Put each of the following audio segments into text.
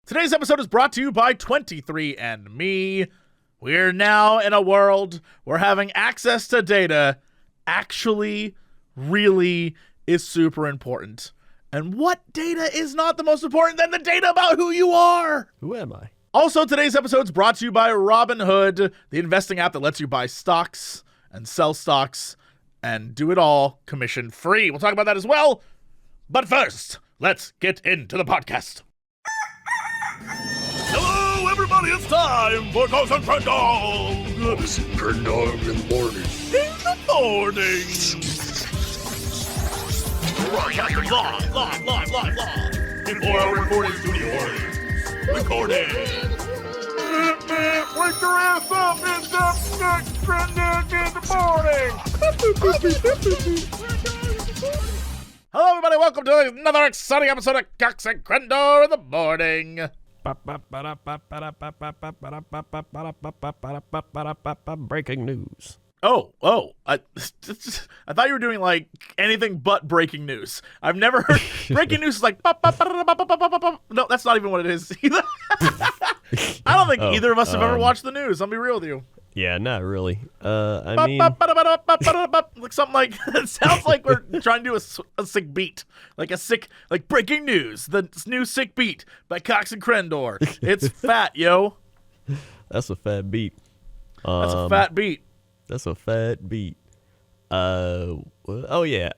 Today's episode is brought to you by 23andMe. We're now in a world where having access to data actually really is super important. And what data is not the most important than the data about who you are? Who am I? Also, today's episode is brought to you by Robinhood, the investing app that lets you buy stocks and sell stocks and do it all commission free. We'll talk about that as well. But first, let's get into the podcast. Hello, everybody. It's time for Crendor and Jesse. Crendor in the morning. In the morning. Live. Before our recording studio audience. Recording. Wake your ass up. It's up next Crendor in the morning. Hello, everybody. Welcome to another exciting episode of Cox and Crendor in the morning. Breaking news. Oh, I thought you were doing like anything but breaking news. I've never heard breaking news is like no, that's not even what it is. I don't think either of us have ever watched the news. I'll be real with you. Yeah, not really. I mean, like something like it sounds like we're trying to do a sick beat, like breaking news, the new sick beat by Cox and Crendor. It's fat, yo. That's a fat beat. That's a fat beat. That's a fat beat. Oh yeah,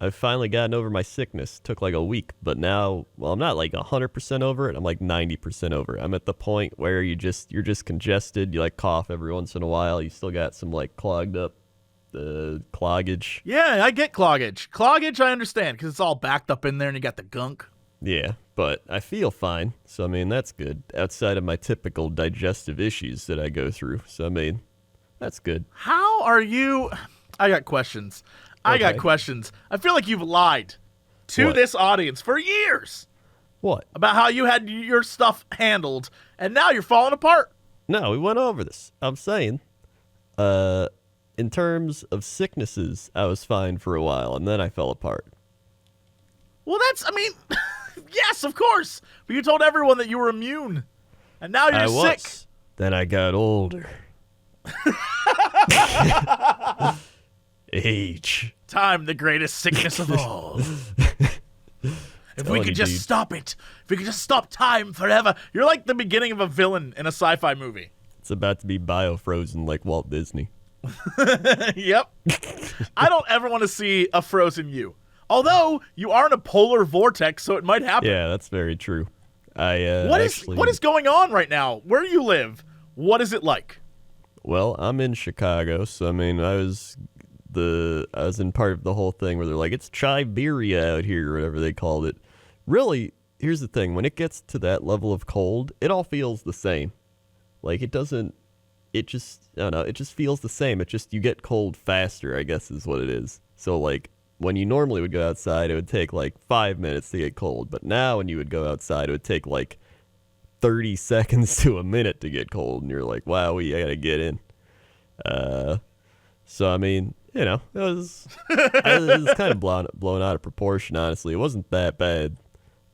I've finally gotten over my sickness. Took like a week, but now, well, I'm not like 100% over it. I'm like 90% over it. I'm at the point where you're just congested. You like cough every once in a while. You still got some like clogged up cloggage. Yeah, I get cloggage. Cloggage, I understand, because it's all backed up in there and you got the gunk. Yeah, but I feel fine. So, I mean, that's good. Outside of my typical digestive issues that I go through. So, I mean, that's good. How are you? I got questions. I feel like you've lied to this audience for years. What? About how you had your stuff handled, and now you're falling apart. No, we went over this. I'm saying, in terms of sicknesses, I was fine for a while, and then I fell apart. Well, yes, of course. But you told everyone that you were immune, and now you're sick. Then I got older. Age. Time, the greatest sickness of all. If we could just stop it. If we could just stop time forever. You're like the beginning of a villain in a sci-fi movie. It's about to be bio-frozen like Walt Disney. Yep. I don't ever want to see a frozen you. Although, you are in a polar vortex, so it might happen. Yeah, that's very true. What is going on right now? Where you live, what is it like? Well, I'm in Chicago, so I mean, I was in part of the whole thing where they're like, it's Chiberia out here, or whatever they called it. Really, here's the thing. When it gets to that level of cold, it all feels the same. Like, it just feels the same. It just, you get cold faster, I guess is what it is. So, like, when you normally would go outside, it would take, like, 5 minutes to get cold. But now when you would go outside, it would take, like, 30 seconds to a minute to get cold. And you're like, wow, I gotta get in. So, I mean, you know, it was kind of blown out of proportion, honestly. It wasn't that bad.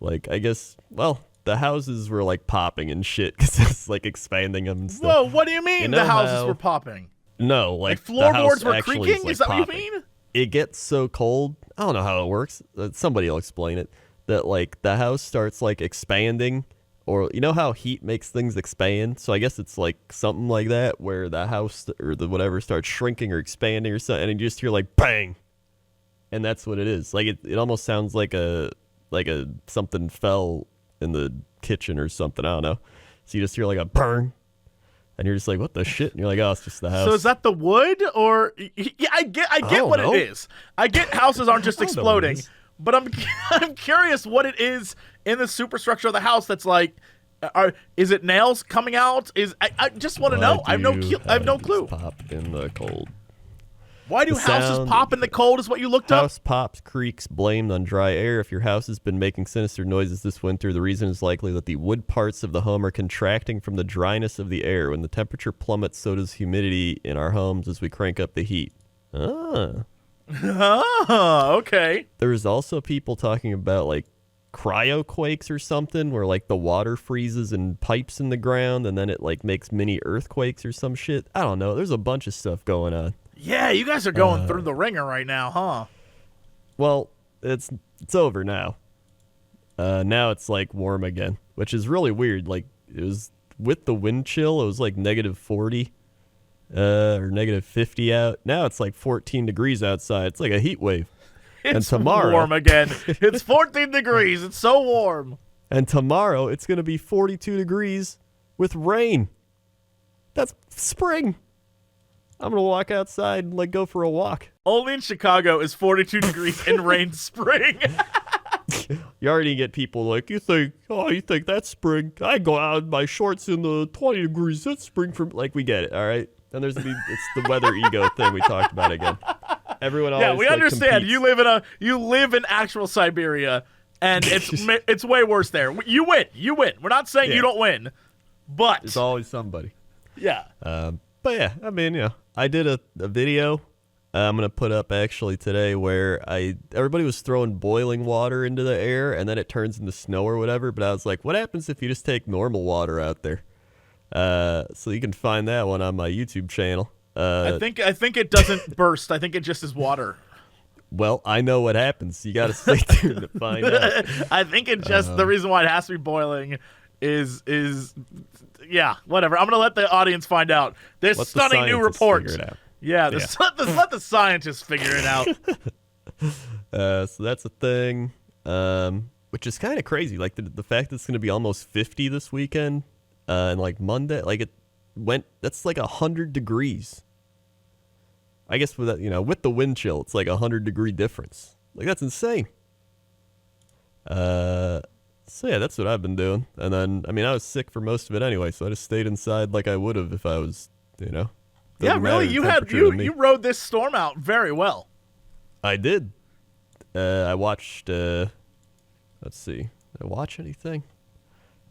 Like, I guess, well, the houses were, like, popping and shit because it's, like, expanding them and stuff. Whoa, what do you mean the houses were popping? No, like floorboards were creaking? Like, is that popping. What you mean? It gets so cold. I don't know how it works. Somebody will explain it. That, like, the house starts, like, expanding. Or, you know how heat makes things expand? So I guess it's like something like that where the house or the whatever starts shrinking or expanding or something, and you just hear like bang. And that's what it is. Like it almost sounds like a something fell in the kitchen or something. I don't know. So you just hear like a burn. And you're just like, what the shit? And you're like, oh, it's just the house. So is that the wood or yeah, I get what it is. I get houses aren't just exploding. But I'm curious what it is in the superstructure of the house that's like, is it nails coming out? I just want to know. I have no clue. Pop in the cold. Why do houses pop in the cold is what you looked up? House pops, creaks, blamed on dry air. If your house has been making sinister noises this winter, the reason is likely that the wood parts of the home are contracting from the dryness of the air. When the temperature plummets, so does humidity in our homes as we crank up the heat. Ah. Oh, okay. There was also people talking about, like, cryoquakes or something where like the water freezes in pipes in the ground and then it like makes mini earthquakes or some shit. I don't know. There's a bunch of stuff going on. Yeah, you guys are going through the ringer right now, huh? Well, it's over now. Now it's like warm again, which is really weird. Like it was with the wind chill, it was like -40 or -50 out. Now it's like 14 degrees outside. It's like a heat wave. It's and tomorrow, warm again. It's 14 degrees. It's so warm. And tomorrow it's going to be 42 degrees with rain. That's spring. I'm going to walk outside and like go for a walk. Only in Chicago is 42 degrees and rain spring. You already get people like, you think that's spring? I go out in my shorts in the 20 degrees. That's spring for me. Like, we get it, all right? Then it's the weather ego thing we talked about again. Everyone always Yeah, we understand. competes. You live in actual Siberia, and it's way worse there. You win. We're not saying you don't win, but it's always somebody. Yeah. But yeah, I mean, I did a video I'm gonna put up actually today where everybody was throwing boiling water into the air and then it turns into snow or whatever. But I was like, what happens if you just take normal water out there? So you can find that one on my YouTube channel. I think it doesn't burst. I think it just is water. Well, I know what happens. You got to stay tuned to find out. I think it just the reason why it has to be boiling is yeah, whatever. I'm gonna let the audience find out this stunning new report. Yeah, let the scientists figure it out. So that's a thing, which is kind of crazy. Like the fact that it's going to be almost 50 this weekend, and like Monday, like that's like 100 degrees. I guess with that, with the wind chill, it's like 100-degree difference. Like that's insane. So yeah, that's what I've been doing. And then, I mean, I was sick for most of it anyway, so I just stayed inside like I would have if I was, Yeah, really, you rode this storm out very well. I did. I watched. Let's see. Did I watch anything?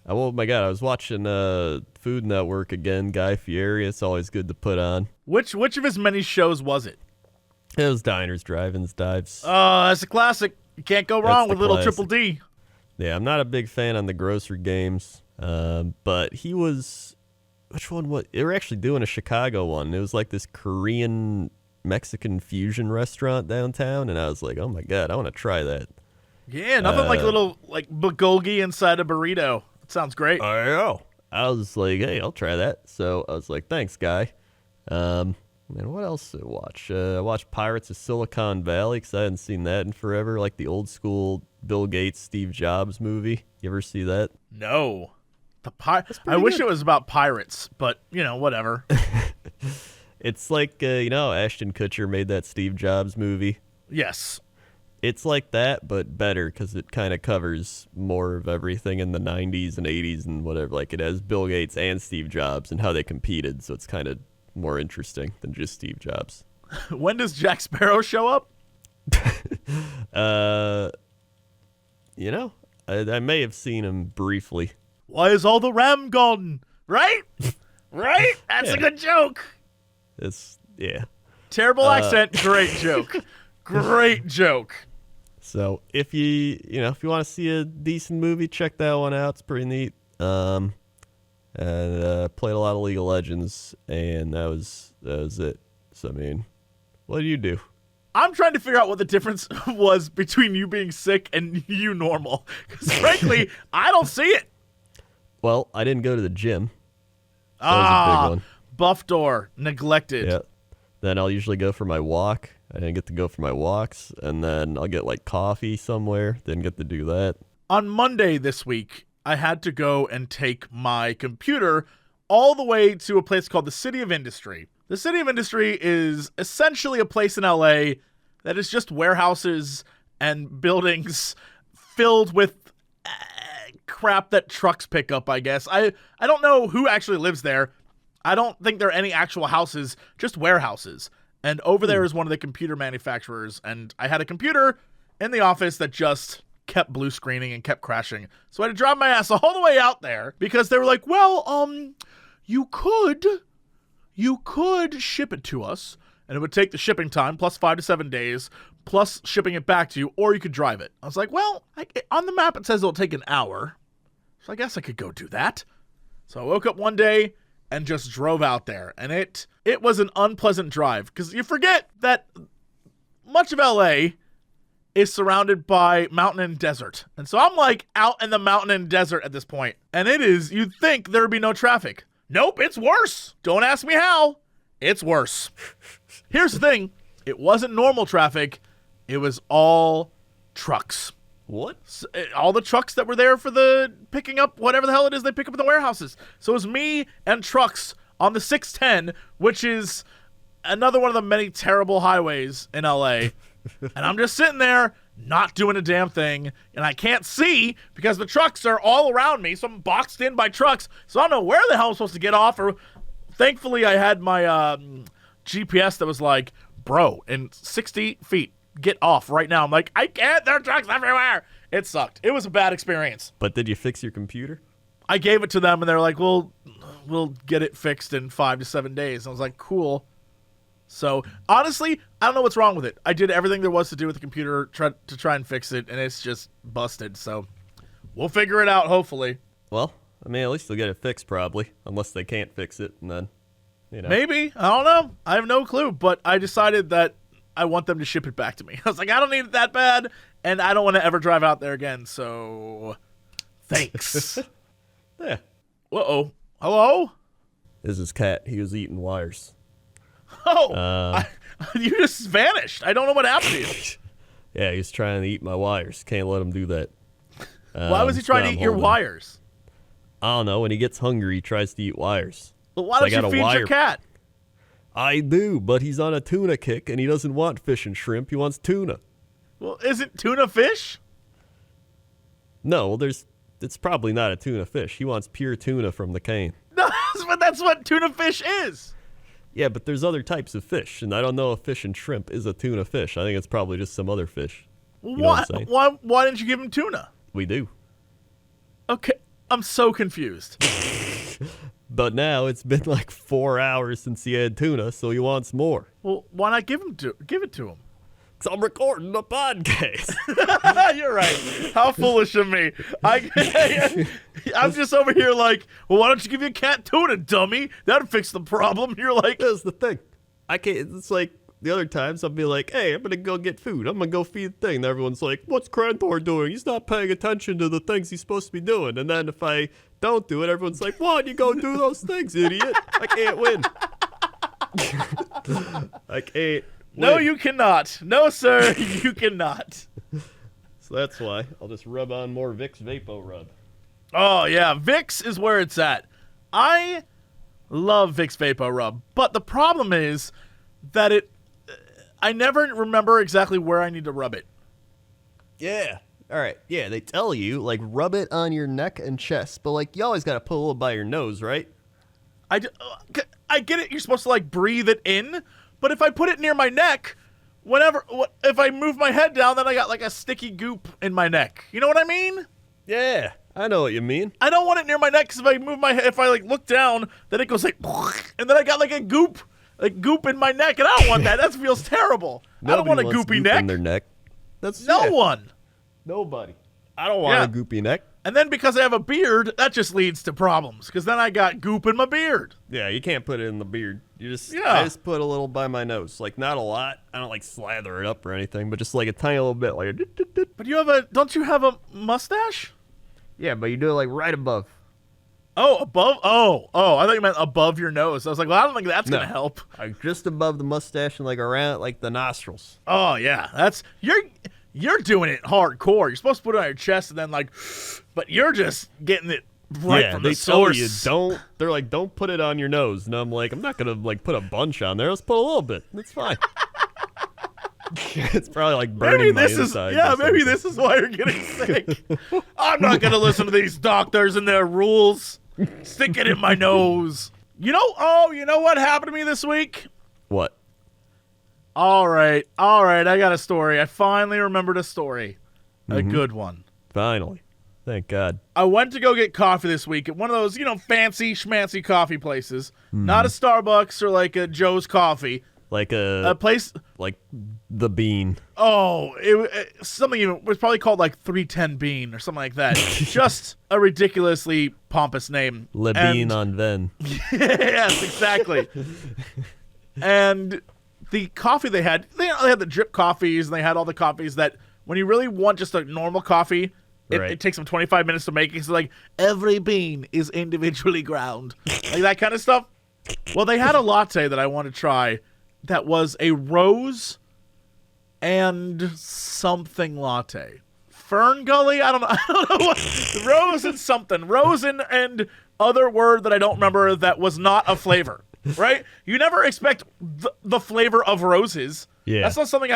Oh my God, I was watching Food Network again. Guy Fieri. It's always good to put on. Which of his many shows was it? It was Diners, Drive-Ins, Dives. Oh, that's a classic. You can't go wrong with little Triple D. Yeah, I'm not a big fan on the grocery games, but he was. Which one was? They were actually doing a Chicago one. It was like this Korean Mexican fusion restaurant downtown, and I was like, oh my God, I want to try that. Yeah, nothing like a little like bulgogi inside a burrito. It sounds great. I know. I was like, hey, I'll try that. So I was like, thanks, guy. And what else did I watch? I watched Pirates of Silicon Valley because I hadn't seen that in forever, like the old school Bill Gates, Steve Jobs movie. You ever see that? No. I wish it was about pirates, but, whatever. It's like, Ashton Kutcher made that Steve Jobs movie. Yes. It's like that, but better because it kind of covers more of everything in the 90s and 80s and whatever. Like it has Bill Gates and Steve Jobs and how they competed, so it's kind of more interesting than just Steve Jobs. When does Jack Sparrow show up? I may have seen him briefly. Why is all the ram gone? Right? Right? That's a good joke. Yeah. Terrible accent, great joke. Great joke. So if you want to see a decent movie, check that one out. It's pretty neat. And played a lot of League of Legends, and that was it. So I mean, what do you do? I'm trying to figure out what the difference was between you being sick and you normal. Because frankly, I don't see it. Well, I didn't go to the gym. That was a big one. Buff door, neglected. Yeah. Then I'll usually go for my walk. I didn't get to go for my walks, and then I'll get like coffee somewhere. Didn't get to do that. On Monday this week, I had to go and take my computer all the way to a place called the City of Industry. The City of Industry is essentially a place in LA that is just warehouses and buildings filled with crap that trucks pick up, I guess. I don't know who actually lives there. I don't think there are any actual houses, just warehouses. And over there is one of the computer manufacturers, and I had a computer in the office that just kept blue screening and kept crashing. So I had to drive my ass all the way out there because they were like, well, you could ship it to us, and it would take the shipping time plus 5 to 7 days, plus shipping it back to you, or you could drive it. I was like, well, on the map it says it'll take an hour, so I guess I could go do that. So I woke up one day and just drove out there, and it was an unpleasant drive, because you forget that much of LA is surrounded by mountain and desert. And so I'm like out in the mountain and desert at this point. And you'd think there'd be no traffic. Nope, it's worse. Don't ask me how. It's worse. Here's the thing. It wasn't normal traffic. It was all trucks. What? All the trucks that were there for the picking up whatever the hell it is they pick up in the warehouses. So it was me and trucks on the 610, which is another one of the many terrible highways in LA. And I'm just sitting there, not doing a damn thing, and I can't see because the trucks are all around me, so I'm boxed in by trucks, so I don't know where the hell I'm supposed to get off. Or thankfully, I had my GPS that was like, bro, in 60 feet, get off right now. I'm like, I can't, there are trucks everywhere. It sucked. It was a bad experience. But did you fix your computer? I gave it to them, and they're like, well, we'll get it fixed in 5 to 7 days. I was like, cool. So, honestly, I don't know what's wrong with it. I did everything there was to do with the computer to try and fix it, and it's just busted. So, we'll figure it out, hopefully. Well, I mean, at least they'll get it fixed, probably. Unless they can't fix it, and then, Maybe. I don't know. I have no clue. But I decided that I want them to ship it back to me. I was like, I don't need it that bad, and I don't want to ever drive out there again. So, thanks. Yeah. Uh-oh. Hello? This is his cat. He was eating wires. Oh, you just vanished. I don't know what happened to you. Yeah, he's trying to eat my wires. Can't let him do that. Why was he trying to eat your wires? I don't know. When he gets hungry, he tries to eat wires. Well, why don't you feed your cat? I do, but he's on a tuna kick, and he doesn't want fish and shrimp. He wants tuna. Well, isn't tuna fish? No, it's probably not a tuna fish. He wants pure tuna from the cane. No, but that's what tuna fish is. Yeah, but there's other types of fish, and I don't know if fish and shrimp is a tuna fish. I think it's probably just some other fish. You know what I'm saying? Why didn't you give him tuna? We do. Okay, I'm so confused. But now it's been like 4 hours since he had tuna, so he wants more. Well, why not give it to him? Because I'm recording a podcast. You're right. How foolish of me. I'm just over here like, well, why don't you give your cat tuna, dummy? That'd fix the problem. You're like, that's the thing. I can't. It's like the other times I'll be like, hey, I'm going to go get food. I'm going to go feed the thing. And everyone's like, what's Crendor doing? He's not paying attention to the things he's supposed to be doing. And then if I don't do it, everyone's like, why don't you go do those things, idiot? I can't win. I can't. No, you cannot. No, sir, you cannot. So that's why I'll just rub on more Vicks Vapo Rub. Oh, yeah. Vicks is where it's at. I love Vicks Vapo Rub, but the problem is that I never remember exactly where I need to rub it. Yeah. All right. Yeah, they tell you, like, rub it on your neck and chest, but, like, you always got to put a little by your nose, right? I get it. You're supposed to, like, breathe it in. But if I put it near my neck, if I move my head down, then I got like a sticky goop in my neck. You know what I mean? Yeah, I know what you mean. I don't want it near my neck because if I move my head, if I like look down, then it goes like, and then I got like a goop in my neck, and I don't want that. That feels terrible. I don't want a goopy neck. In their neck. That's no one. Nobody. I don't want a goopy neck. And then because I have a beard, that just leads to problems. Because then I got goop in my beard. Yeah, you can't put it in the beard. I just put a little by my nose. Like, not a lot. I don't, like, slather it up or anything, but just, like, a tiny little bit. Like, But don't you have a mustache? Yeah, but you do it, like, right above. Oh, above? Oh, I thought you meant above your nose. I was like, well, I don't think that's going to help. Like, just above the mustache and, like, around, like, the nostrils. Oh, yeah. You're doing it hardcore. You're supposed to put it on your chest and then, like, but you're just getting it right from the source. Yeah, they tell you, they're like, don't put it on your nose. And I'm like, I'm not going to, like, put a bunch on there. Let's put a little bit. That's fine. It's probably, like, burning my inside. Yeah, maybe this is why you're getting sick. I'm not going to listen to these doctors and their rules. Stick it in my nose. You know what happened to me this week? What? All right. I got a story. I finally remembered a story. A good one. Finally. Thank God. I went to go get coffee this week at one of those, fancy schmancy coffee places. Not a Starbucks or like a Joe's Coffee. Like a place. Like the bean. Oh, something even it was probably called like 310 Bean or something like that. Just a ridiculously pompous name. Le Bean on Ven. Yes, exactly. And the coffee they had the drip coffees, and they had all the coffees that when you really want just a normal coffee, it takes them 25 minutes to make it. So like every bean is individually ground, like that kind of stuff. Well, they had a latte that I want to try that was a rose and something latte. Fern Gully? I don't know what. Rose and something. Rose and other word that I don't remember that was not a flavor. Right? You never expect the flavor of roses. Yeah. That's not something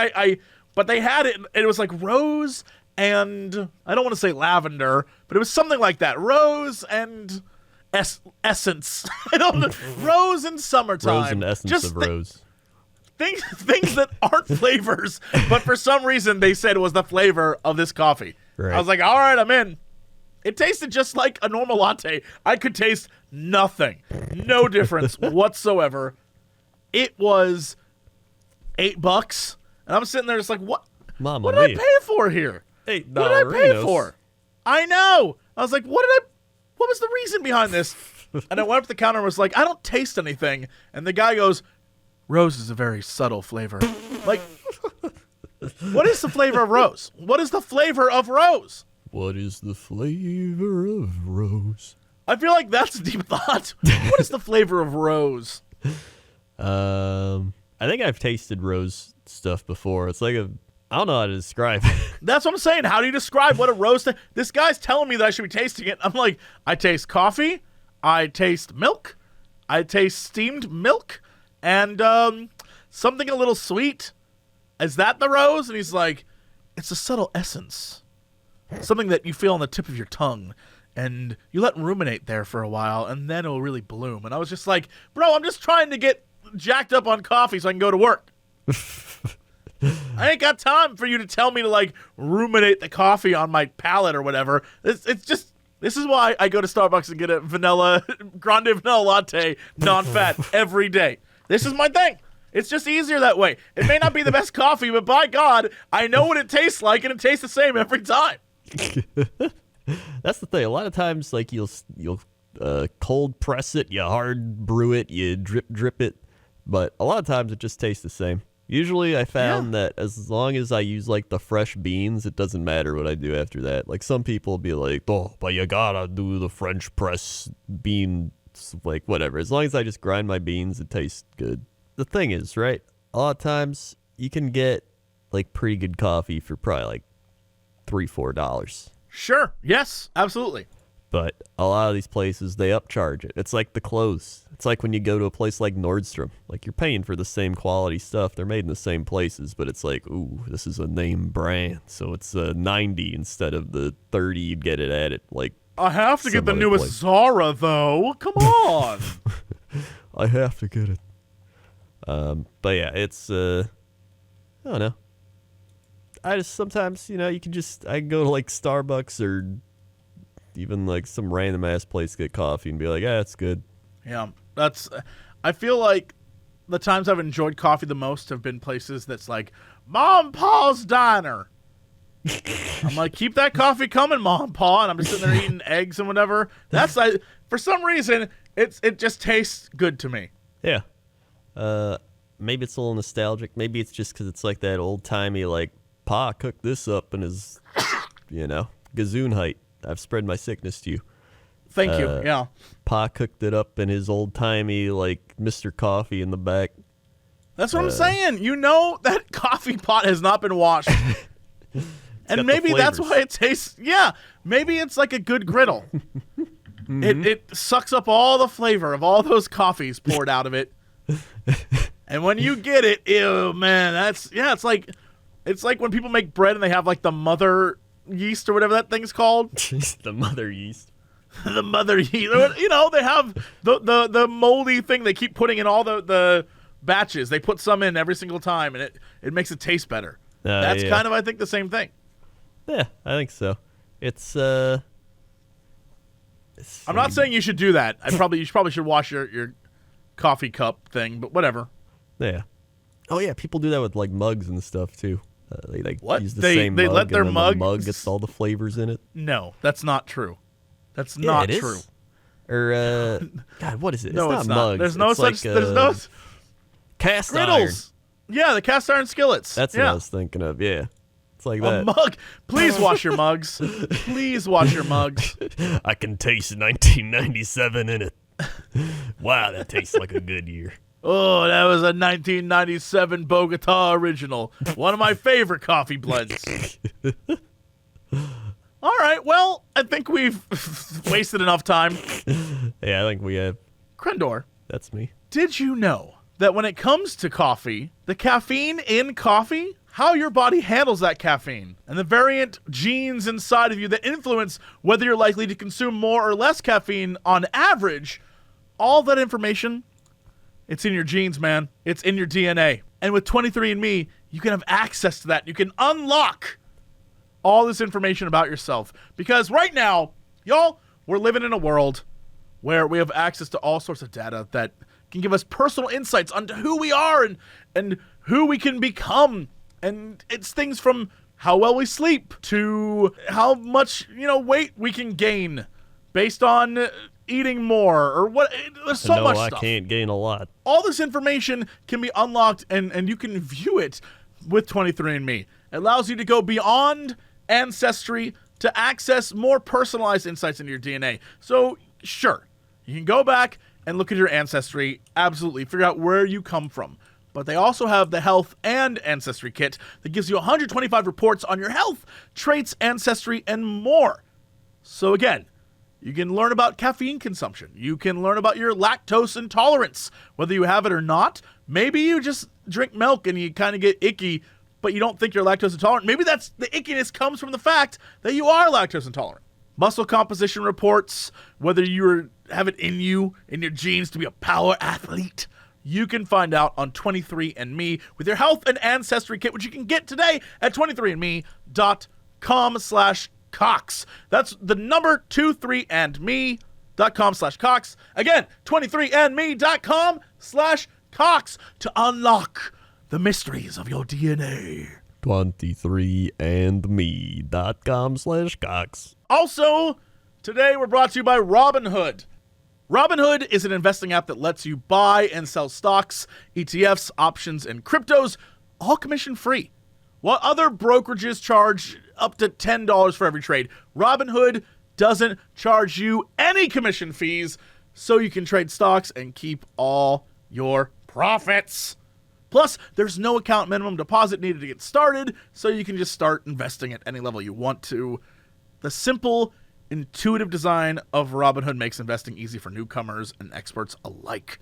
but they had it, and it was like rose and, I don't want to say lavender, but it was something like that. Rose and essence. I don't know. Rose and summertime. Rose and essence of rose. Things that aren't flavors, but for some reason they said it was the flavor of this coffee. Right. I was like, all right, I'm in. It tasted just like a normal latte. I could taste nothing. No difference whatsoever. It was $8. And I'm sitting there just like, what? Mama what did I pay for here? $8. What did I pay for? I know. I was like, what was the reason behind this? And I went up to the counter and was like, I don't taste anything. And the guy goes, rose is a very subtle flavor. Like, what is the flavor of rose? What is the flavor of rose? What is the flavor of rose? I feel like that's a deep thought. What is the flavor of rose? I think I've tasted rose stuff before. It's like I don't know how to describe it. That's what I'm saying. How do you describe what a rose This guy's telling me that I should be tasting it. I'm like, I taste coffee. I taste milk. I taste steamed milk. And something a little sweet. Is that the rose? And he's like, it's a subtle essence. Something that you feel on the tip of your tongue. And you let it ruminate there for a while, and then it'll really bloom. And I was just like, bro, I'm just trying to get jacked up on coffee so I can go to work. I ain't got time for you to tell me to, like, ruminate the coffee on my palate or whatever. It's just... This is why I go to Starbucks and get a grande vanilla latte, non-fat, every day. This is my thing. It's just easier that way. It may not be the best coffee, but by God, I know what it tastes like, and it tastes the same every time. That's the thing. A lot of times, like, you'll cold press it, you hard brew it, you drip it, but a lot of times it just tastes the same. Usually I found that as long as I use, like, the fresh beans, it doesn't matter what I do after that. Like, some people will be like, oh, but you gotta do the French press beans, like, whatever. As long as I just grind my beans, it tastes good. The thing is, right, a lot of times you can get, like, pretty good coffee for probably, like, $3-4. Sure. Yes, absolutely. But a lot of these places, they upcharge it. It's like the clothes. It's like when you go to a place like Nordstrom. Like, you're paying for the same quality stuff. They're made in the same places, but it's like, ooh, this is a name brand. So it's a 90 instead of the 30 you'd get it at it. Like, I have to get the newest Zara, though. Come on. I have to get it. But yeah, it's, I don't know. I just sometimes, you can I can go to, like, Starbucks or even, like, some random ass place to get coffee and be like, it's good. Yeah, I feel like the times I've enjoyed coffee the most have been places that's like, Mom and Pa's Diner. I'm like, keep that coffee coming, Mom and Pa, and I'm just sitting there eating eggs and whatever. For some reason, it just tastes good to me. Yeah. Maybe it's a little nostalgic. Maybe it's just because it's like that old-timey, like, Pa cooked this up in his, gazoon height. I've spread my sickness to you. Thank you. Yeah. Pa cooked it up in his old-timey, like, Mr. Coffee in the back. That's what I'm saying. That coffee pot has not been washed. And maybe that's why it tastes... Yeah. Maybe it's like a good griddle. Mm-hmm. It sucks up all the flavor of all those coffees poured out of it. And when you get it, ew, man, it's like when people make bread and they have, like, the mother yeast or whatever that thing's called. The mother yeast. The mother yeast. They have the moldy thing they keep putting in all the batches. They put some in every single time, and it makes it taste better. That's kind of, I think, the same thing. Yeah, I think so. It's I'm not saying you should do that. You probably should wash your coffee cup thing, but whatever. Yeah. Oh yeah, people do that with like mugs and stuff too. They like What? use the They same mug, let their and then mug the mug gets all the flavors in it. No, that's not true. That's Yeah, not it true. is. Or God, what is it? No, it's it's not not. mugs. There's no it's such. like, There's no cast iron. griddles. Yeah, the cast iron skillets. That's what I was thinking of. Yeah, it's like A that. mug. Please wash your mugs. Please wash your mugs. I can taste 1997 in it. Wow, that tastes like a good year. Oh, that was a 1997 Bogota original. One of my favorite coffee blends. All right, well, I think we've wasted enough time. Yeah, I think we have. Crendor, That's me. did you know that when it comes to coffee, the caffeine in coffee, how your body handles that caffeine, and the variant genes inside of you that influence whether you're likely to consume more or less caffeine on average, all that information, it's in your genes, man. It's in your DNA. And with 23andMe, you can have access to that. You can unlock all this information about yourself. Because right now, y'all, we're living in a world where we have access to all sorts of data that can give us personal insights onto who we are and who we can become. And it's things from how well we sleep to how much, weight we can gain based on eating more or what. There's so much stuff. I can't gain a lot. All this information can be unlocked and you can view it with 23andMe. It allows you to go beyond ancestry to access more personalized insights into your DNA. So, sure, you can go back and look at your ancestry, absolutely, figure out where you come from. But they also have the Health and Ancestry Kit that gives you 125 reports on your health, traits, ancestry, and more. So again, you can learn about caffeine consumption. You can learn about your lactose intolerance, whether you have it or not. Maybe you just drink milk and you kind of get icky, but you don't think you're lactose intolerant. Maybe that's the ickiness comes from the fact that you are lactose intolerant. Muscle composition reports, whether you have it in you, in your genes to be a power athlete. You can find out on 23andMe with your Health and Ancestry Kit, which you can get today at 23andme.com/Cox. That's the number 23andme.com/Cox. Again, 23andme.com/Cox to unlock the mysteries of your DNA. 23andme.com/Cox. Also, today we're brought to you by Robinhood. Robinhood is an investing app that lets you buy and sell stocks, ETFs, options, and cryptos, all commission-free. While other brokerages charge up to $10 for every trade, Robinhood doesn't charge you any commission fees, so you can trade stocks and keep all your profits. Plus, there's no account minimum deposit needed to get started, so you can just start investing at any level you want to. The simple, intuitive design of Robinhood makes investing easy for newcomers and experts alike.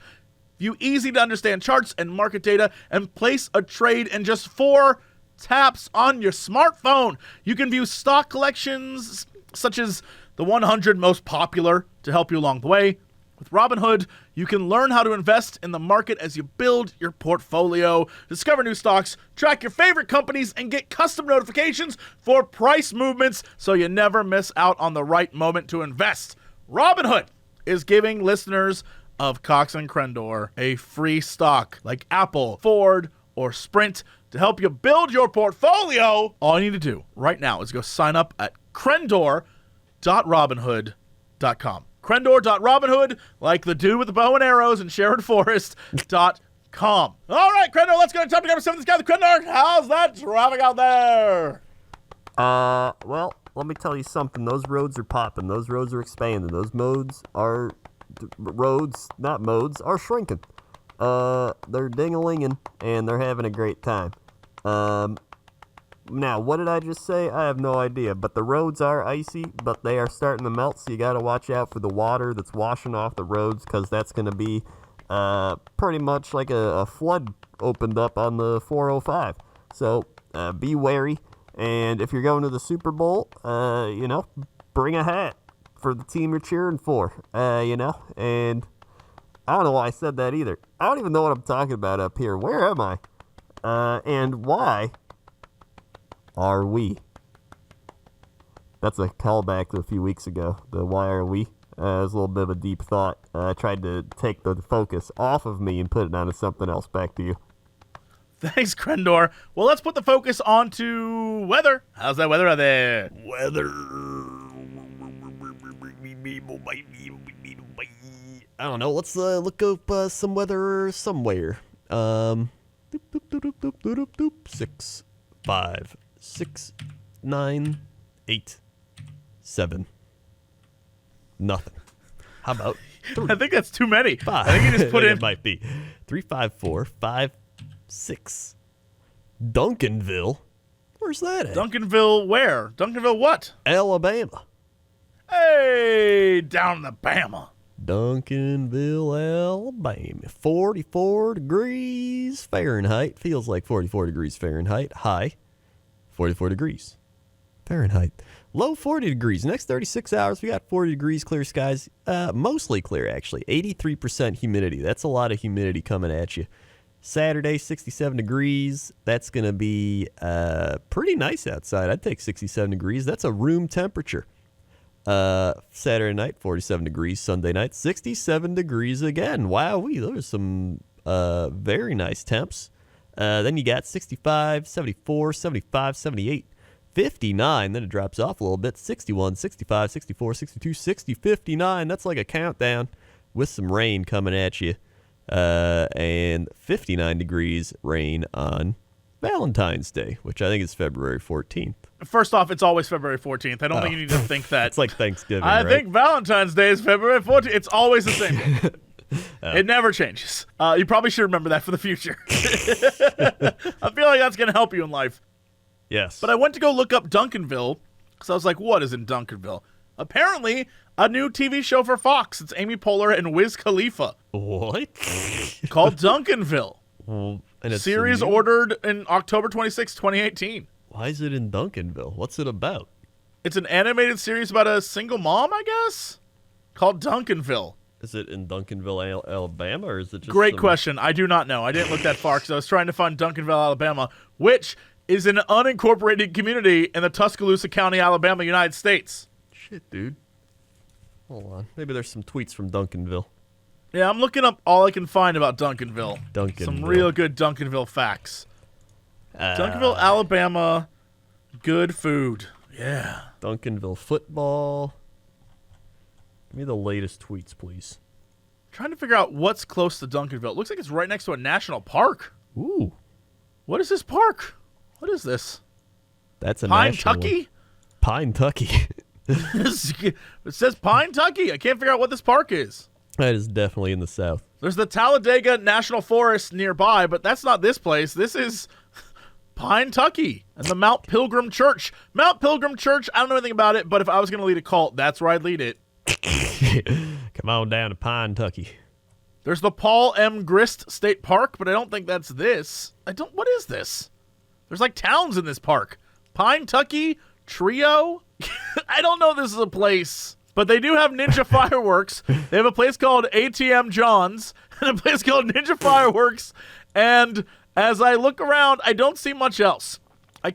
View easy-to-understand charts and market data and place a trade in just 4 taps on your smartphone. You can view stock collections such as the 100 most popular to help you along the way. With Robinhood, you can learn how to invest in the market as you build your portfolio, discover new stocks, track your favorite companies, and get custom notifications for price movements so you never miss out on the right moment to invest. Robinhood is giving listeners of Cox and Crendor a free stock like Apple, Ford, or Sprint to help you build your portfolio. All you need to do right now is go sign up at crendor.robinhood.com. Crendor.robinhood, like the dude with the bow and arrows in Sherwood Forest.com. All right, Crendor, let's go to topic number 7. This guy, the Crendor. How's that traffic out there? Well, let me tell you something. Those roads are popping. Those roads are expanding. Those modes are are shrinking. They're ding-a-linging, and they're having a great time. Now, what did I just say? I have no idea, but the roads are icy, but they are starting to melt, so you got to watch out for the water that's washing off the roads, because that's going to be pretty much like a flood opened up on the 405. So be wary, and if you're going to the Super Bowl, bring a hat for the team you're cheering for, and I don't know why I said that either. I don't even know what I'm talking about up here. Where am I? And why are we? That's a callback to a few weeks ago. The why are we? It was a little bit of a deep thought. I tried to take the focus off of me and put it onto something else. Back to you. Thanks, Crendor. Well, let's put the focus onto weather. How's that weather out there? Weather. I don't know. Let's look up some weather somewhere. 6, 5, 6, 9, 8, 7. Nothing. How about 3? I think that's too many. 5. I think you just put in. It might be 3, 5, 4, 5, 6. Duncanville. Where's that at? Duncanville where? Duncanville what? Alabama. Hey, down in the Bama. Duncanville, Alabama. 44 degrees Fahrenheit. Feels like 44 degrees Fahrenheit. High, 44 degrees Fahrenheit. Low 40 degrees. Next 36 hours, we got 40 degrees, clear skies. Mostly clear, actually. 83% humidity. That's a lot of humidity coming at you. Saturday, 67 degrees. That's going to be pretty nice outside. I'd take 67 degrees. That's a room temperature. Saturday night, 47 degrees. Sunday night, 67 degrees again. Wowee, those are some very nice temps. Then you got 65, 74, 75, 78, 59. Then it drops off a little bit. 61, 65, 64, 62, 60, 59. That's like a countdown with some rain coming at you. And 59 degrees rain on Valentine's Day, which I think is February 14th. First off, it's always February 14th. I don't think you need to think that. It's like Thanksgiving, I right? think Valentine's Day is February 14th. It's always the same day. It never changes. You probably should remember that for the future. I feel like that's going to help you in life. Yes. But I went to go look up Duncanville because I was like, what is in Duncanville? Apparently, a new TV show for Fox. It's Amy Poehler and Wiz Khalifa. What? Called Duncanville. And it's Series ordered in October 26, 2018. Why is it in Duncanville? What's it about? It's an animated series about a single mom, I guess, called Duncanville. Is it in Duncanville, Alabama, or is it just Great question. I do not know. I didn't look that far because I was trying to find Duncanville, Alabama, which is an unincorporated community in the Tuscaloosa County, Alabama, United States. Shit, dude. Hold on. Maybe there's some tweets from Duncanville. Yeah, I'm looking up all I can find about Duncanville. Some real good Duncanville facts. Duncanville, Alabama, good food. Yeah. Duncanville football. Give me the latest tweets, please. Trying to figure out what's close to Duncanville. It looks like it's right next to a national park. Ooh. What is this park? What is this? That's a Pine-tucky? Pine-tucky. It says Pine-tucky. I can't figure out what this park is. That is definitely in the south. There's the Talladega National Forest nearby, but that's not this place. This is Pine-tucky and the Mount Pilgrim Church. Mount Pilgrim Church, I don't know anything about it, but if I was going to lead a cult, that's where I'd lead it. Come on down to Pine-tucky. There's the Paul M. Grist State Park, but I don't think that's this. What is this? There's like towns in this park. Pine-tucky, Trio. I don't know if this is a place, but they do have Ninja Fireworks. They have a place called ATM John's and a place called Ninja Fireworks. And as I look around, I don't see much else. I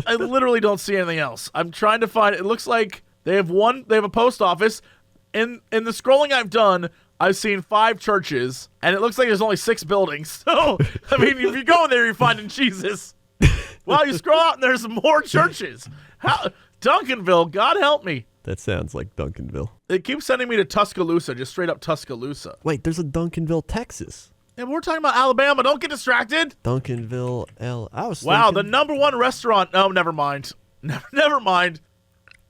literally don't see anything else. I'm trying to find, it looks like they have a post office. In the scrolling I've done, I've seen 5 churches, and it looks like there's only 6 buildings. So, I mean, if you go in there, you're finding Jesus. Well, you scroll out, and there's more churches. Duncanville, God help me. That sounds like Duncanville. It keeps sending me to Tuscaloosa, just straight up Tuscaloosa. Wait, there's a Duncanville, Texas. Yeah, we're talking about Alabama. Don't get distracted. Duncanville, Wow, the #1 restaurant. No, never mind. Never mind.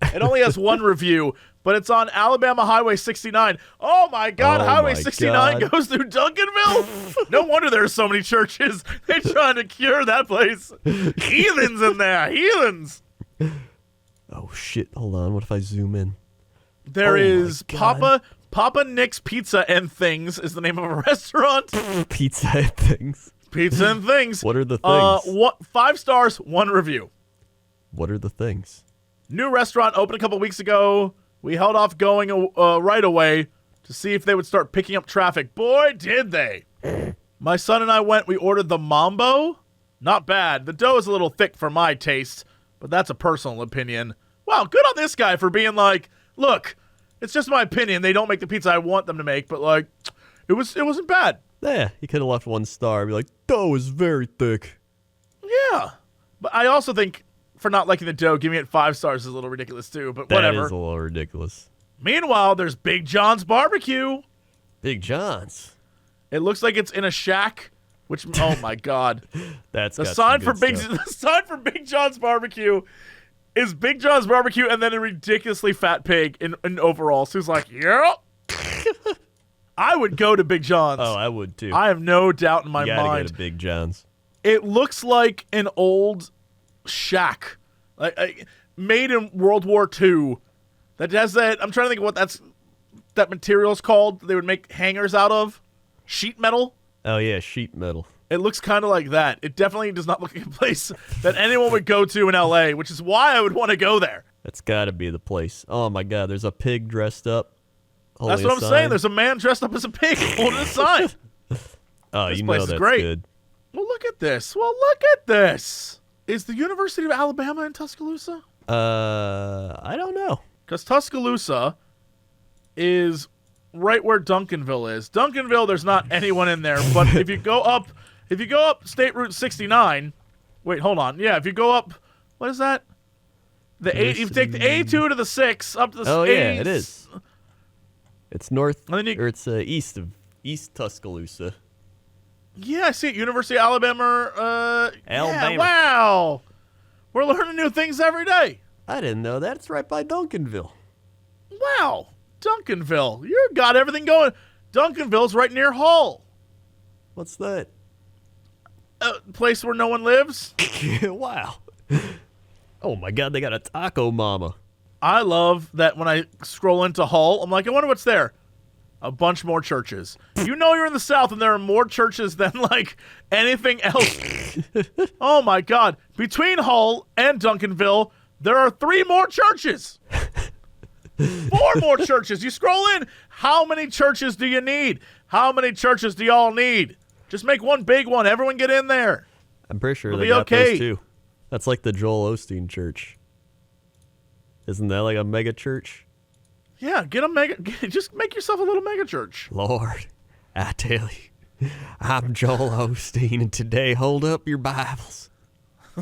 It only has 1 review, but it's on Alabama Highway 69. Oh, my God. Highway 69 goes through Duncanville? No wonder there's so many churches. They're trying to cure that place. Heathens in there. Heathens. Oh, shit. Hold on. What if I zoom in? There is Papa Nick's Pizza and Things is the name of a restaurant. Pizza and Things. Pizza and Things. What are the things? 5 stars, 1 review. What are the things? New restaurant opened a couple weeks ago. We held off going right away to see if they would start picking up traffic. Boy, did they. My son and I went. We ordered the Mambo. Not bad. The dough is a little thick for my taste, but that's a personal opinion. Wow, good on this guy for being like, look, it's just my opinion. They don't make the pizza I want them to make, but like, it wasn't bad. Yeah, he could have left 1 star. Be like, dough is very thick. Yeah. But I also think for not liking the dough, giving it 5 stars is a little ridiculous too, but whatever. That is a little ridiculous. Meanwhile, there's Big John's Barbecue. Big John's. It looks like it's in a shack, which, oh my God. That's the got sign some for good Big stuff. the sign for Big John's Barbecue is Big John's Barbecue and then a ridiculously fat pig in overalls who's like, yeah. I would go to Big John's. Oh, I would too. I have no doubt in my you gotta mind. go to Big John's. It looks like an old shack, like made in World War II. That has that. I'm trying to think of what that material is called. They would make hangers out of sheet metal. Oh yeah, sheet metal. It looks kind of like that. It definitely does not look like a place that anyone would go to in LA, which is why I would want to go there. That's got to be the place. Oh my God, there's a pig dressed up. That's what I'm saying. There's a man dressed up as a pig holding a sign. Oh, This you place know is that's great. good. Well, look at this. Is the University of Alabama in Tuscaloosa? I don't know. Because Tuscaloosa is right where Duncanville is. Duncanville, there's not anyone in there. But if you go up State Route 69, wait, hold on. Yeah, if you go up, what is that? You take the A2 to the 6 up to the. Oh yeah, it is. It's north, And then or it's east Tuscaloosa. Yeah, I see it. University of Alabama. Alabama. Yeah, wow. We're learning new things every day. I didn't know that. It's right by Duncanville. Wow. Duncanville. You got everything going. Duncanville's right near Hull. What's that? A place where no one lives. Wow. Oh my God, they got a taco mama. I love that when I scroll into Hull, I'm like, I wonder what's there. A bunch more churches. You know you're in the South and there are more churches than, like, anything else. Oh, my God. Between Hull and Duncanville, there are 3 more churches. 4 more churches. You scroll in. How many churches do you need? How many churches do y'all need? Just make one big one. Everyone get in there. I'm pretty sure It'll they be got okay. those too. That's like the Joel Osteen church. Isn't that like a mega church? Yeah, just make yourself a little mega church. Lord, I tell you, I'm Joel Osteen, and today hold up your Bibles.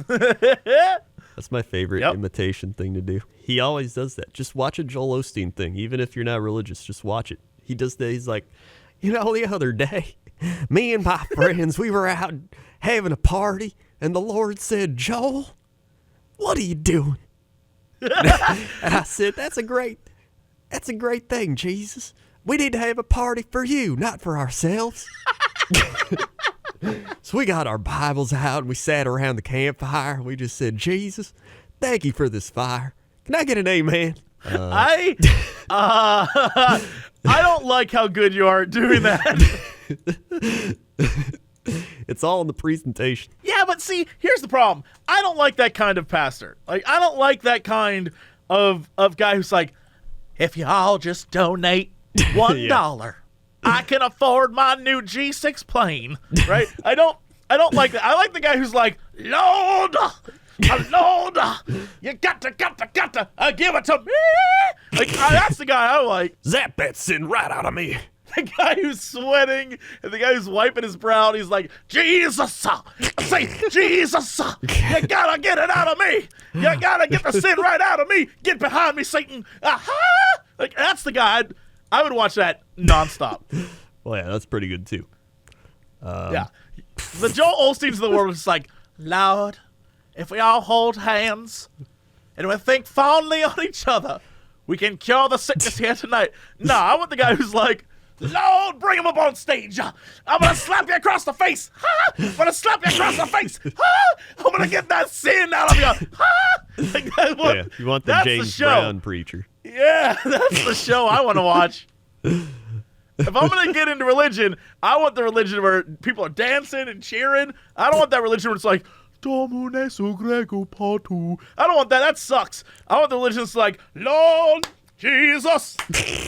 That's my favorite imitation thing to do. He always does that. Just watch a Joel Osteen thing, even if you're not religious. Just watch it. He does that. He's like, the other day, me and my friends, we were out having a party, and the Lord said, Joel, what are you doing? And I said, that's a great thing, Jesus. We need to have a party for you, not for ourselves. So we got our Bibles out and we sat around the campfire. We just said, Jesus, thank you for this fire. Can I get an amen? I don't like how good you are at doing that. It's all in the presentation. Yeah, but see, here's the problem. I don't like that kind of pastor. Like, I don't like that kind of guy who's like, if you all just donate $1, I can afford my new G6 plane. Right? I don't like that. I like the guy who's like, Lord, you got to give it to me. Like, that's the guy I like. Zap that sin right out of me. The guy who's sweating and the guy who's wiping his brow, and he's like, Jesus, say, Jesus, you gotta get it out of me. You gotta get the sin right out of me. Get behind me, Satan. Aha! Like, that's the guy. I would watch that nonstop. Well, yeah, that's pretty good too. Yeah. The Joel Osteens of the world is like, Lord, if we all hold hands and we think fondly on each other, we can cure the sickness here tonight. No, I want the guy who's like, Lord, bring him up on stage. I'm going to slap you across the face. I'm going to slap you across the face. I'm going to get that sin out of you. Like, Yeah, you want the James Brown preacher. Yeah, that's the show I want to watch. If I'm going to get into religion, I want the religion where people are dancing and cheering. I don't want that religion where it's like, Domine su grego patu. I don't want that. That sucks. I want the religion that's like, Lord Jesus,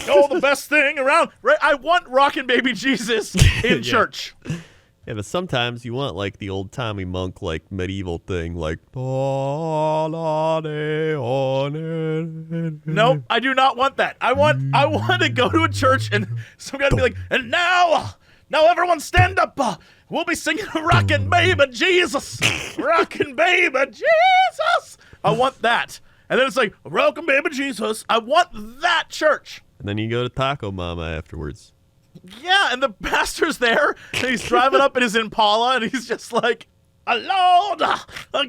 you're the best thing around. Right? I want rockin' baby Jesus in church. Yeah, but sometimes you want like the old Tommy Monk, like medieval thing, like. No, I do not want that. I want to go to a church and some guy to be like, and now Now everyone stand up. We'll be singing Rockin' Baby Jesus. Rockin' Baby Jesus. I want that. And then it's like, Rockin' Baby Jesus. I want that church. And then you go to Taco Mama afterwards. Yeah, and the pastor's there, and he's driving up in his Impala, and he's just like, Lord,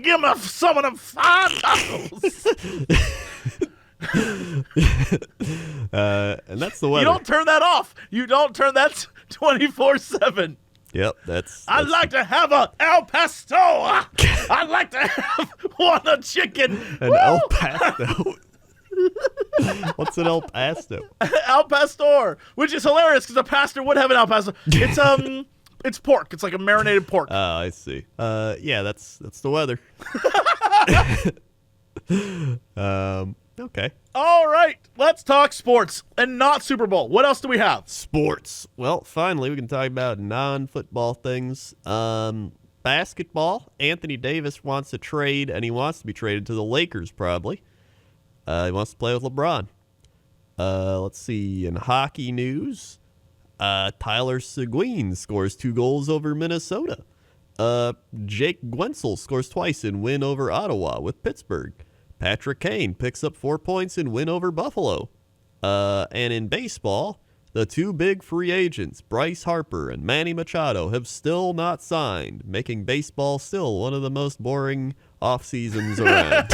give me some of them fine tacos. And that's the weather. You don't turn that off. You don't turn that 24/7. Yep, that's I'd like to have a El Pasto. I'd like to have a chicken. an El Pasto. What's an El Pasto? Al Pastor, which is hilarious because a pastor would have an Al Pastor. It's it's pork. It's like a marinated pork. Oh, I see. Yeah, that's the weather. Okay. All right, let's talk sports and not Super Bowl. What else do we have? Sports. Well, finally, we can talk about non-football things. Basketball. Anthony Davis wants to trade, and he wants to be traded to the Lakers, probably. He wants to play with LeBron. Let's see. In hockey news, Tyler Seguin scores 2 goals over Minnesota. Jake Gwensel scores twice in win over Ottawa with Pittsburgh. Patrick Kane picks up 4 points in win over Buffalo. And in baseball, the 2 big free agents, Bryce Harper and Manny Machado, have still not signed, making baseball still one of the most boring off seasons around.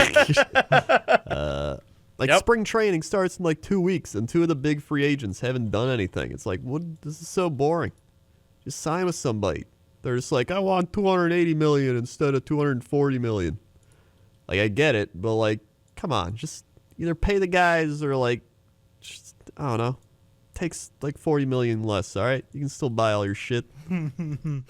Spring training starts in like 2 weeks, and 2 of the big free agents haven't done anything. It's like, what? This is so boring. Just sign with somebody. They're just like, I want $280 million instead of $240 million. Like, I get it, but like, come on, just either pay the guys or like, just, I don't know, takes like $40 million less. All right, you can still buy all your shit. And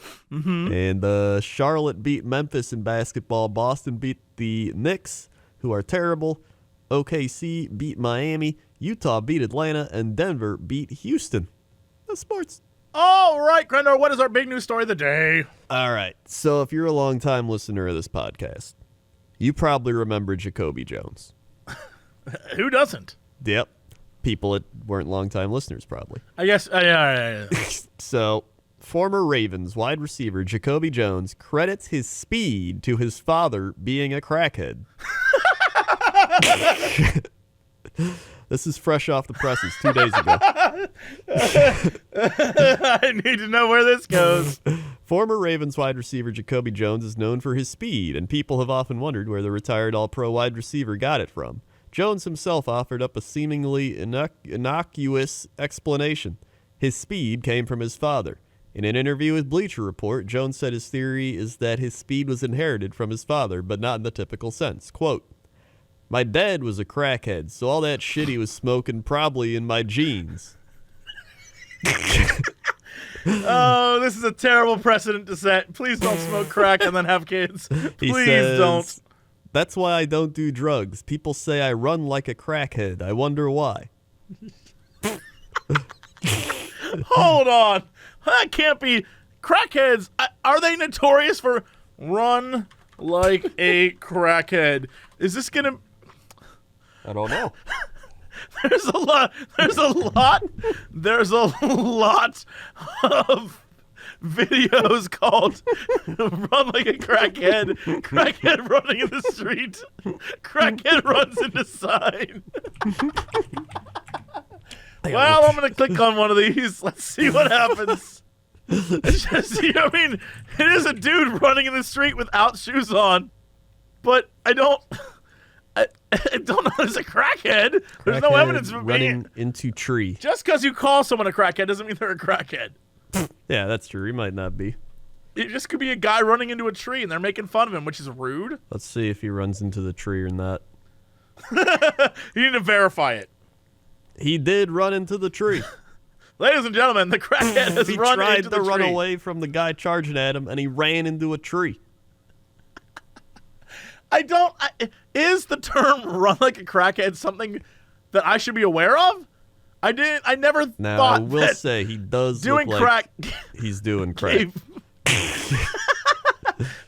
Charlotte beat Memphis in basketball. Boston beat the Knicks, who are terrible. OKC beat Miami. Utah beat Atlanta, and Denver beat Houston. That's sports. All right, Crendor, what is our big news story of the day? All right, so if you're a long-time listener of this podcast, you probably remember Jacoby Jones. Who doesn't? Yep. People that weren't longtime listeners, probably. I guess, yeah. So, former Ravens wide receiver Jacoby Jones credits his speed to his father being a crackhead. This is fresh off the presses 2 days ago. I need to know where this goes. Former Ravens wide receiver Jacoby Jones is known for his speed, and people have often wondered where the retired all-pro wide receiver got it from. Jones himself offered up a seemingly innocuous explanation. His speed came from his father. In an interview with Bleacher Report, Jones said his theory is that his speed was inherited from his father, but not in the typical sense. Quote, my dad was a crackhead, so all that shit he was smoking probably in my genes. Oh, this is a terrible precedent to set. Please don't smoke crack and then have kids. Please don't. That's why I don't do drugs. People say I run like a crackhead. I wonder why. Hold on. That can't be. Crackheads, are they notorious for run like a crackhead? Is this going to... I don't know. There's a lot of videos called Run Like a Crackhead running in the street, Crackhead runs into sign. Well, I'm going to click on one of these. Let's see what happens. I mean, it is a dude running in the street without shoes on, but I don't know there's a crackhead. There's no evidence of running into tree. Just because you call someone a crackhead doesn't mean they're a crackhead. Yeah, that's true. He might not be. It just could be a guy running into a tree and they're making fun of him, which is rude. Let's see if he runs into the tree or not. You need to verify it. He did run into the tree. Ladies and gentlemen, the crackhead has run into the tree. He tried to run away from the guy charging at him, and he ran into a tree. Is the term "run like a crackhead" something that I should be aware of? I never thought. Now I will say he does doing look crack. Like he's doing crack.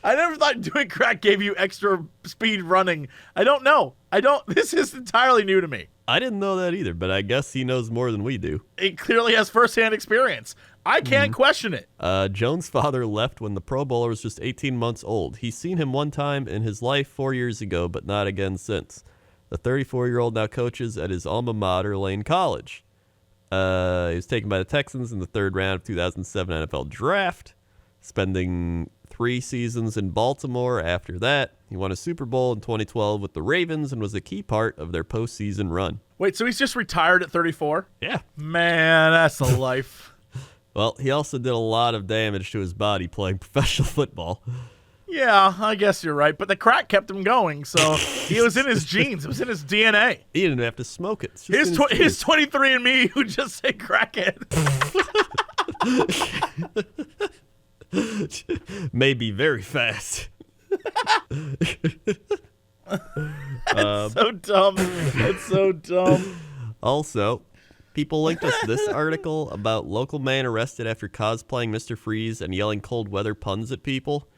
I never thought doing crack gave you extra speed running. I don't know. This is entirely new to me. I didn't know that either, but I guess he knows more than we do. He clearly has firsthand experience. I can't question it. Jones' father left when the Pro Bowler was just 18 months old. He's seen him one time in his life 4 years ago, but not again since. The 34-year-old now coaches at his alma mater, Lane College. He was taken by the Texans in the third round of 2007 NFL Draft, spending 3 seasons in Baltimore after that. He won a Super Bowl in 2012 with the Ravens and was a key part of their postseason run. Wait, so he's just retired at 34? Yeah. Man, that's the life. Well, he also did a lot of damage to his body playing professional football. Yeah, I guess you're right. But the crack kept him going, so it was in his genes. It was in his DNA. He didn't have to smoke it. His 23andMe would just say crackhead. Maybe very fast. So dumb. That's so dumb. Also, people linked us this article about local man arrested after cosplaying Mr. Freeze and yelling cold weather puns at people.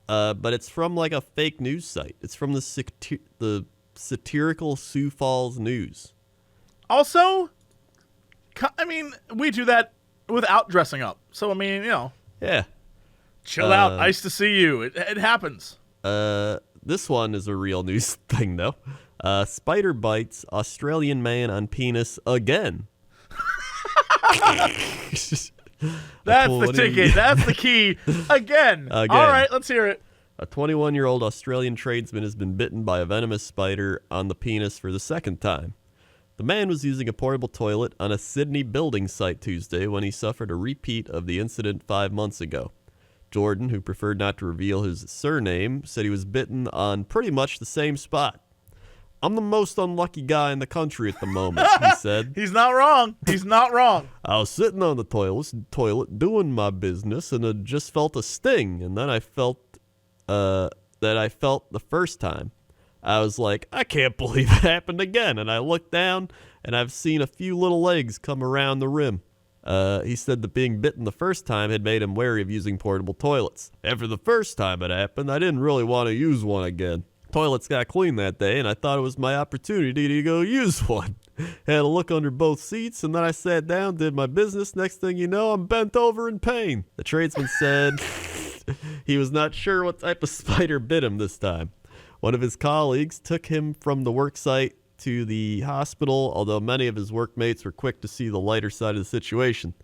But it's from like a fake news site. It's from the satirical Sioux Falls News. Also, I mean, we do that without dressing up. So, I mean, Yeah. chill out. Nice to see you. It happens. This one is a real news thing, though. Spider bites Australian man on penis again. That's the ticket. That's the key. Again. All right, let's hear it. A 21-year-old Australian tradesman has been bitten by a venomous spider on the penis for the second time. The man was using a portable toilet on a Sydney building site Tuesday when he suffered a repeat of the incident 5 months ago. Jordan, who preferred not to reveal his surname, said he was bitten on pretty much the same spot. I'm the most unlucky guy in the country at the moment, he said. He's not wrong. He's not wrong. I was sitting on the toilet doing my business, and I just felt a sting, and then I felt that I felt the first time. I was like, I can't believe it happened again, and I looked down, and I've seen a few little legs come around the rim. He said that being bitten the first time had made him wary of using portable toilets. After the first time it happened, I didn't really want to use one again. Toilets got clean that day, and I thought it was my opportunity to go use one. Had a look under both seats, and then I sat down, did my business. Next thing you know, I'm bent over in pain. The tradesman said he was not sure what type of spider bit him this time. One of his colleagues took him from the work site to the hospital, although many of his workmates were quick to see the lighter side of the situation.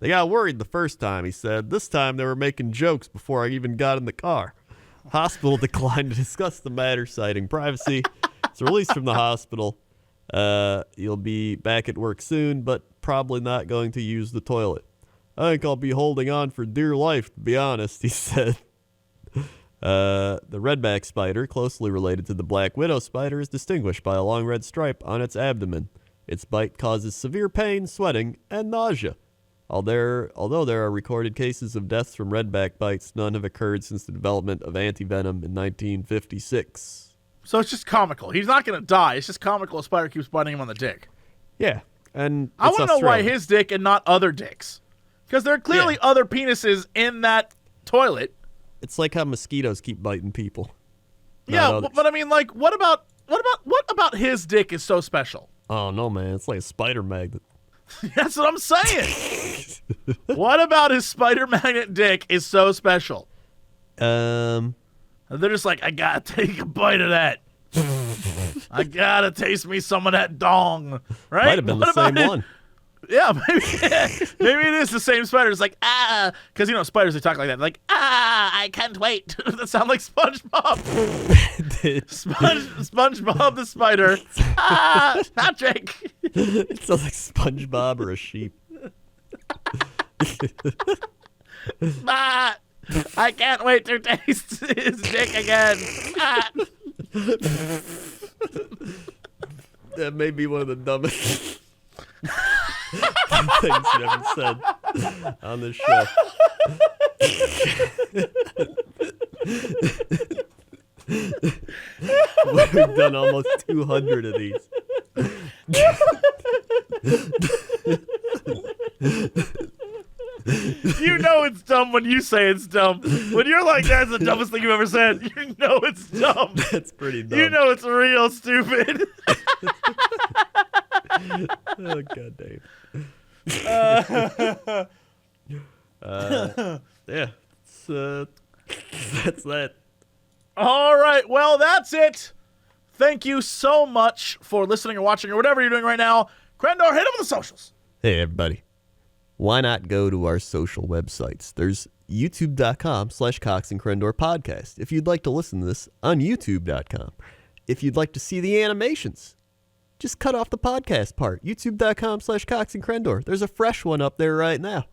They got worried the first time, he said. This time they were making jokes before I even got in the car. Hospital declined to discuss the matter, citing privacy. It's released from the hospital. You'll be back at work soon, but probably not going to use the toilet. I think I'll be holding on for dear life, to be honest, he said. The redback spider, closely related to the black widow spider, is distinguished by a long red stripe on its abdomen. Its bite causes severe pain, sweating, and nausea. Although there are recorded cases of deaths from redback bites, none have occurred since the development of antivenom in 1956. So it's just comical. He's not going to die. It's just comical. A spider keeps biting him on the dick. Yeah, and I want to know why his dick and not other dicks. Because there are clearly other penises in that toilet. It's like how mosquitoes keep biting people. Yeah, but I mean, like, what about his dick is so special? Oh no, man! It's like a spider magnet. That's what I'm saying. What about his spider magnet dick is so special? They're just like, I gotta take a bite of that. I gotta taste me some of that dong. Right? Might have been the same one. Yeah, maybe it is the same spider. It's like, because, spiders, they talk like that. Like, I can't wait. That sound like SpongeBob. SpongeBob the spider. Patrick. It sounds like SpongeBob or a sheep. I can't wait to taste his dick again. That may be one of the dumbest things you ever said on this show. We've done almost 200 of these. You know it's dumb when you say it's dumb. When you're like, that's the dumbest thing you've ever said, you know it's dumb. That's pretty dumb. You know it's real stupid. Oh god damn. Yeah. That's that. All right, well, that's it. Thank you so much for listening or watching or whatever you're doing right now. Crendor, hit him with the socials. Hey everybody. Why not go to our social websites? There's youtube.com/Cox and Crendor podcast. If you'd like to listen to this on youtube.com. If you'd like to see the animations, just cut off the podcast part. youtube.com/Cox and Crendor. There's a fresh one up there right now.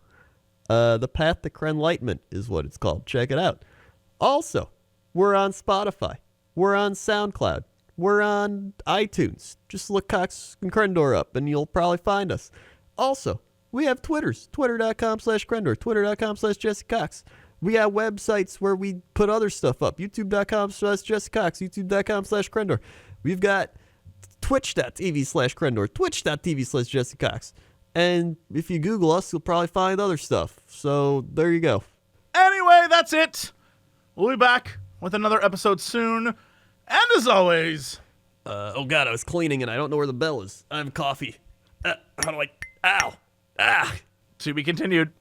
The Path to Crenlightment is what it's called. Check it out. Also, we're on Spotify. We're on SoundCloud. We're on iTunes. Just look Cox and Crendor up and you'll probably find us. Also, we have Twitters. Twitter.com/Crendor. Twitter.com/Jesse Cox. We got websites where we put other stuff up. YouTube.com/Jesse Cox. YouTube.com/Crendor. We've got Twitch.tv/Crendor. Twitch.tv/Jesse Cox. And if you Google us, you'll probably find other stuff. So there you go. Anyway, that's it. We'll be back with another episode soon. And as always... oh god, I was cleaning and I don't know where the bell is. I have coffee. How do I... Ow. Ah. To be continued.